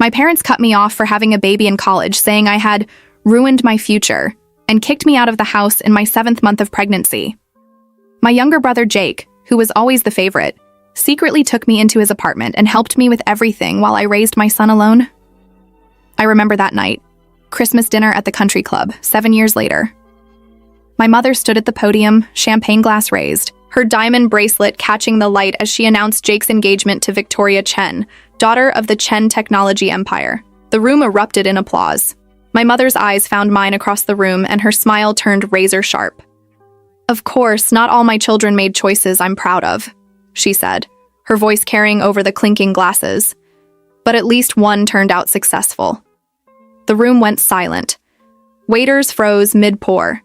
My parents cut me off for having a baby in college, saying I had ruined my future, and kicked me out of the house in my 7th month of pregnancy. My younger brother Jake, who was always the favorite, secretly took me into his apartment and helped me with everything while I raised my son alone. I remember that night, Christmas dinner at the country club, 7 years later. My mother stood at the podium, champagne glass raised, her diamond bracelet catching the light as she announced Jake's engagement to Victoria Chen, daughter of the Chen technology empire. The room erupted in applause. My mother's eyes found mine across the room, and her smile turned razor sharp. "Of course, not all my children made choices I'm proud of," she said, her voice carrying over the clinking glasses. "But at least one turned out successful." The room went silent. Waiters froze mid-pour.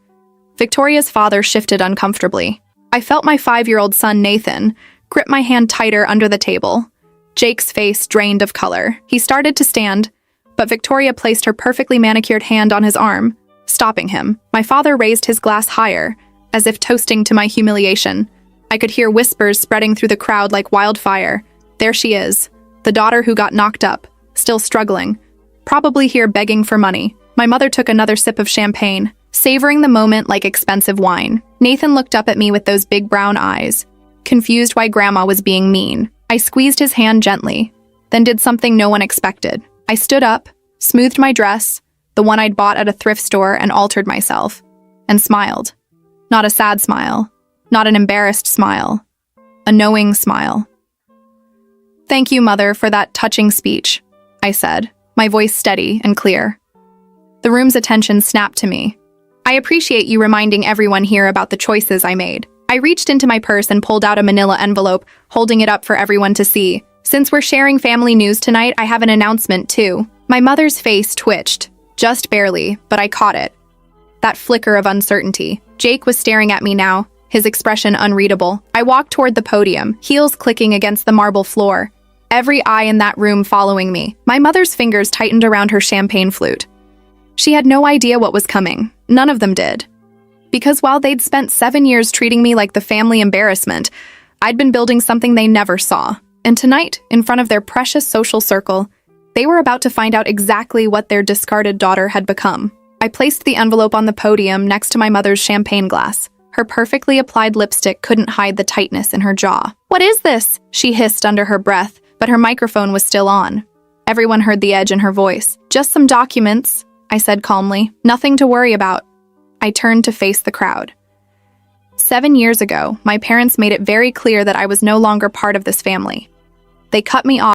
Victoria's father shifted uncomfortably. I felt my 5-year-old son, Nathan, grip my hand tighter under the table. Jake's face drained of color. He started to stand, but Victoria placed her perfectly manicured hand on his arm, stopping him. My father raised his glass higher, as if toasting to my humiliation. I could hear whispers spreading through the crowd like wildfire. There she is, the daughter who got knocked up, still struggling, probably here begging for money. My mother took another sip of champagne, savoring the moment like expensive wine. Nathan looked up at me with those big brown eyes, confused why Grandma was being mean. I squeezed his hand gently, then did something no one expected. I stood up, smoothed my dress, the one I'd bought at a thrift store, and altered myself, and smiled. Not a sad smile, not an embarrassed smile, a knowing smile. "Thank you, Mother, for that touching speech," I said, my voice steady and clear. The room's attention snapped to me. "I appreciate you reminding everyone here about the choices I made." I reached into my purse and pulled out a manila envelope, holding it up for everyone to see. "Since we're sharing family news tonight, I have an announcement too." My mother's face twitched, just barely, but I caught it. That flicker of uncertainty. Jake was staring at me now, his expression unreadable. I walked toward the podium, heels clicking against the marble floor, every eye in that room following me. My mother's fingers tightened around her champagne flute. She had no idea what was coming. None of them did. Because while they'd spent 7 years treating me like the family embarrassment, I'd been building something they never saw. And tonight, in front of their precious social circle, they were about to find out exactly what their discarded daughter had become. I placed the envelope on the podium next to my mother's champagne glass. Her perfectly applied lipstick couldn't hide the tightness in her jaw. "What is this?" she hissed under her breath, but her microphone was still on. Everyone heard the edge in her voice. "Just some documents," I said calmly. "Nothing to worry about." I turned to face the crowd. 7 years ago, my parents made it very clear that I was no longer part of this family. They cut me off